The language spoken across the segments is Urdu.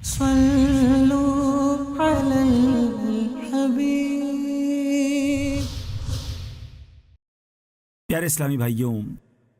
صلوا علی الحبیب۔ پیارے اسلامی بھائیوں،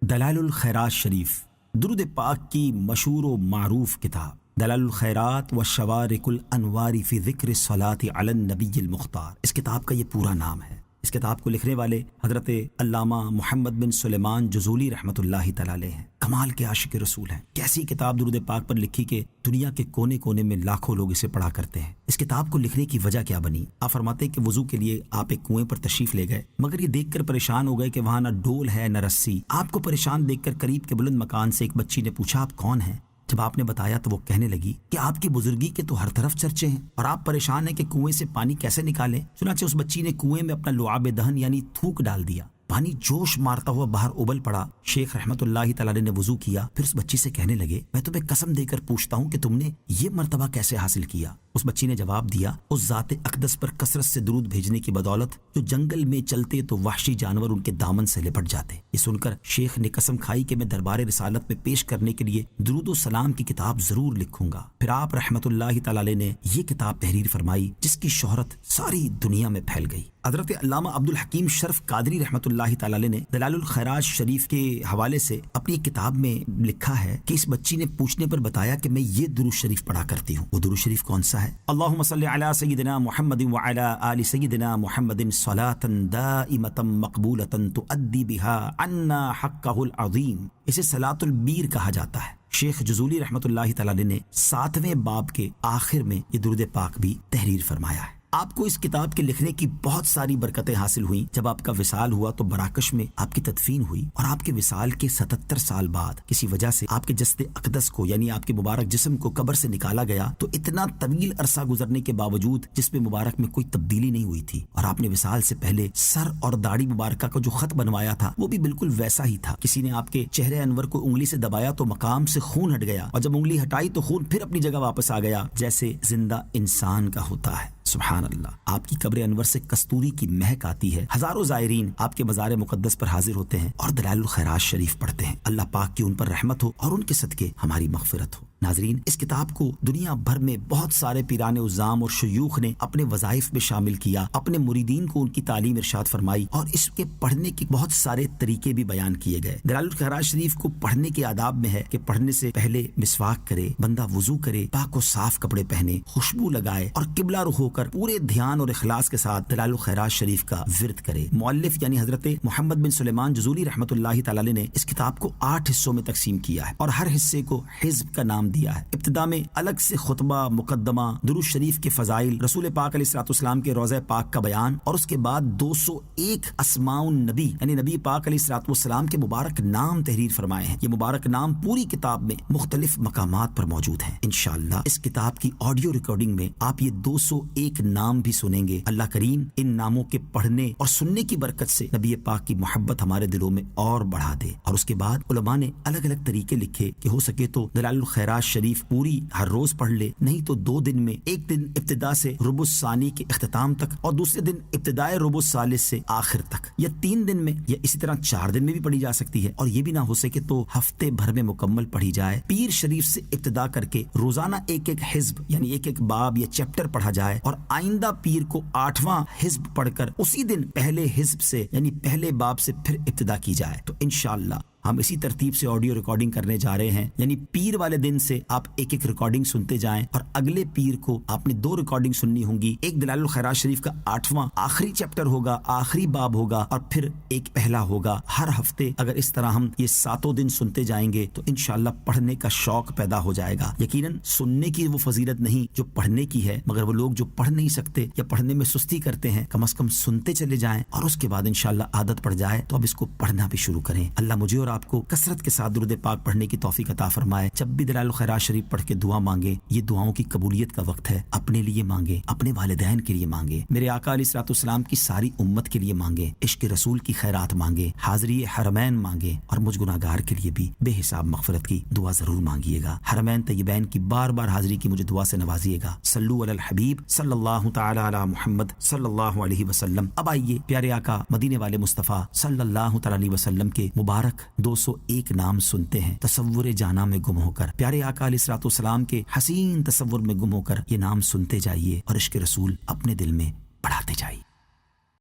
دلائل الخیرات شریف درود پاک کی مشہور و معروف کتاب دلائل الخیرات و شوارق الانوار فی ذکر الصلاۃ علی النبی المختار، اس کتاب کا یہ پورا نام ہے۔ اس کتاب کو لکھنے والے حضرت علامہ محمد بن سلیمان جزولی رحمۃ اللہ تعالی علیہ ہیں۔ کمال کے عاشق رسول ہیں۔ کیسی کتاب درود پاک پر لکھی کہ دنیا کے کونے کونے میں لاکھوں لوگ اسے پڑھا کرتے ہیں۔ اس کتاب کو لکھنے کی وجہ کیا بنی؟ آپ فرماتے ہیں کہ وضو کے لیے آپ ایک کنویں پر تشریف لے گئے، مگر یہ دیکھ کر پریشان ہو گئے کہ وہاں نہ ڈول ہے نہ رسی۔ آپ کو پریشان دیکھ کر قریب کے بلند مکان سے ایک بچی نے پوچھا آپ کون ہیں؟ جب آپ نے بتایا تو وہ کہنے لگی کہ آپ کی بزرگی کے تو ہر طرف چرچے ہیں اور آپ پریشان ہیں کہ کنویں سے پانی کیسے نکالیں۔ چنانچہ اس بچی نے کنویں میں اپنا لعاب دہن یعنی تھوک ڈال دیا، پانی جوش مارتا ہوا باہر ابل پڑا۔ شیخ رحمت اللہ تعالی نے وضو کیا، پھر اس بچی سے کہنے لگے میں تمہیں قسم دے کر پوچھتا ہوں کہ تم نے یہ مرتبہ کیسے حاصل کیا؟ اس بچی نے جواب دیا اس ذات اقدس پر کثرت سے درود بھیجنے کی بدولت جو جنگل میں چلتے تو وحشی جانور ان کے دامن سے لپٹ جاتے۔ یہ سن کر شیخ نے قسم کھائی کہ میں دربار رسالت میں پیش کرنے کے لیے درود و سلام کی کتاب ضرور لکھوں گا۔ پھر آپ رحمت اللہ تعالی نے یہ کتاب تحریر فرمائی جس کی شہرت ساری دنیا میں پھیل گئی۔ حضرت علامہ عبد الحکیم شرف قادری رحمت اللہ تعالی نے دلائل الخیرات شریف کے حوالے سے اپنی کتاب میں لکھا ہے کہ اس بچی نے پوچھنے پر بتایا کہ میں یہ درود شریف پڑھا کرتی ہوں۔ وہ درود شریف کون سا ہے؟ اللہم صلی علی سیدنا محمد وعلی آل سیدنا محمد صلاۃ دائمۃ مقبولۃ تؤدی بہا عنا حقہ العظیم۔ اسے صلاۃ البیر کہا جاتا ہے۔ شیخ جزولی رحمت اللہ تعالی نے 7ویں باب کے آخر میں یہ درود پاک بھی تحریر فرمایا ہے۔ آپ کو اس کتاب کے لکھنے کی بہت ساری برکتیں حاصل ہوئیں۔ جب آپ کا وصال ہوا تو مراکش میں آپ کی تدفین ہوئی اور آپ کے وصال کے 77 سال بعد کسی وجہ سے آپ کے جسد اقدس کو یعنی آپ کے مبارک جسم کو قبر سے نکالا گیا تو اتنا طویل عرصہ گزرنے کے باوجود جسم مبارک میں کوئی تبدیلی نہیں ہوئی تھی اور آپ نے وصال سے پہلے سر اور داڑھی مبارکہ کا جو خط بنوایا تھا وہ بھی بالکل ویسا ہی تھا۔ کسی نے آپ کے چہرے انور کو انگلی سے دبایا تو مقام سے خون ہٹ گیا اور جب انگلی ہٹائی تو خون پھر اپنی جگہ واپس آ گیا جیسے زندہ انسان کا ہوتا ہے۔ سبحان اللہ۔ آپ کی قبر انور سے کستوری کی مہک آتی ہے۔ ہزاروں زائرین آپ کے مزار مقدس پر حاضر ہوتے ہیں اور دلائل الخیرات شریف پڑھتے ہیں۔ اللہ پاک کی ان پر رحمت ہو اور ان کے صدقے ہماری مغفرت ہو۔ ناظرین، اس کتاب کو دنیا بھر میں بہت سارے پیران عظام اور شیوخ نے اپنے وظائف میں شامل کیا، اپنے مریدین کو ان کی تعلیم ارشاد فرمائی اور اس کے پڑھنے کے بہت سارے طریقے بھی بیان کیے گئے۔ دلائل الخیرات شریف کو پڑھنے کے آداب میں ہے کہ پڑھنے سے پہلے مسواک کرے، بندہ وضو کرے، پاک و صاف کپڑے پہنے، خوشبو لگائے اور قبلہ رخ ہو کر پورے دھیان اور اخلاص کے ساتھ دلائل الخیرات شریف کا ورد کرے۔ مؤلف یعنی حضرت محمد بن سلیمان جزولی رحمت اللہ تعالی نے اس کتاب کو 8 حصوں میں تقسیم کیا ہے اور ہر حصے کو حزب کا نام دیا ہے۔ ابتدا میں الگ سے خطبہ، مقدمہ، درود شریف کے فضائل، رسول پاک علیہ الصلوۃ والسلام کے روضہ پاک کا بیان اور اس کے بعد 201 اسماء النبی یعنی نبی پاک علیہ الصلوۃ والسلام کے مبارک نام تحریر فرمائے ہیں۔ یہ مبارک نام پوری کتاب میں مختلف مقامات پر موجود ہیں۔ انشاءاللہ اس کتاب کی آڈیو ریکارڈنگ میں آپ یہ 201 نام بھی سنیں گے۔ اللہ کریم ان ناموں کے پڑھنے اور سننے کی برکت سے نبی پاک کی محبت ہمارے دلوں میں اور بڑھا دے۔ اور اس کے بعد علماء نے الگ الگ طریقے لکھے کہ ہو سکے تو دلائل الخیرات شریف پوری ہر روز پڑھ لے، نہیں تو 2 دن میں، ایک دن ابتدا سے ربع الثانی کے اختتام تک اور دوسرے دن ابتدائے ربع الثالث سے آخر تک، یا 3 دن میں، یا اسی طرح 4 دن میں بھی پڑھی جا سکتی ہے۔ اور یہ بھی نہ ہو سکے تو ہفتے بھر میں مکمل پڑھی جائے۔ پیر شریف سے ابتدا کر کے روزانہ ایک ایک حزب یعنی ایک ایک باب یا چیپٹر پڑھا جائے اور آئندہ پیر کو 8واں حزب پڑھ کر اسی دن پہلے حزب سے یعنی پہلے باب سے پھر ابتدا کی جائے۔ تو انشاءاللہ ہم اسی ترتیب سے آڈیو ریکارڈنگ کرنے جا رہے ہیں، یعنی پیر والے دن سے آپ ایک ایک ریکارڈنگ سنتے جائیں اور اگلے پیر کو آپ نے 2 ریکارڈنگ سننی ہوں گی۔ ایک دلائل الخیرات شریف کا 8واں آخری چیپٹر ہوگا، آخری باب ہوگا اور پھر ایک پہلا ہوگا۔ ہر ہفتے اگر اس طرح ہم یہ 7 دن سنتے جائیں گے تو انشاءاللہ پڑھنے کا شوق پیدا ہو جائے گا۔ یقیناً سننے کی وہ فضیلت نہیں جو پڑھنے کی ہے، مگر وہ لوگ جو پڑھ نہیں سکتے یا پڑھنے میں سستی کرتے ہیں کم از کم سنتے چلے جائیں اور اس کے بعد انشاءاللہ عادت پڑ جائے تو اب اس کو پڑھنا بھی شروع کریں۔ اللہ مجھے اور آپ کو کثرت کے ساتھ درود پاک پڑھنے کی توفیق عطا فرمائے۔ جب بھی دلائل الخیرات شریف پڑھ کے دعا مانگے، یہ دعاؤں کی قبولیت کا وقت ہے۔ اپنے لیے مانگے، اپنے والدین کے لیے مانگے، میرے آقا علیہ الصلوۃ والسلام کی ساری امت کے لیے مانگے، عشق رسول کی خیرات مانگے، حاضری حرمین مانگے اور مجھ گناہگار کے لیے بھی بے حساب مغفرت کی دعا ضرور مانگیے گا۔ حرمین طیبین کی بار بار حاضری کی مجھے دعا سے نوازیے گا۔ صلو علی الحبیب صلی اللہ تعالی علی محمد صلی اللہ علیہ وسلم۔ اب آئیے پیارے آقا مدینے والے مصطفیٰ صلی اللہ تعالی علیہ وسلم کے مبارک 201 نام سنتے ہیں تصور جانا میں گم ہو کر، پیارے آقا علیہ الصلوۃ والسلام کے حسین تصور میں گم ہو کر یہ نام سنتے جائیے اور عشق رسول اپنے دل میں بڑھاتے جائیے۔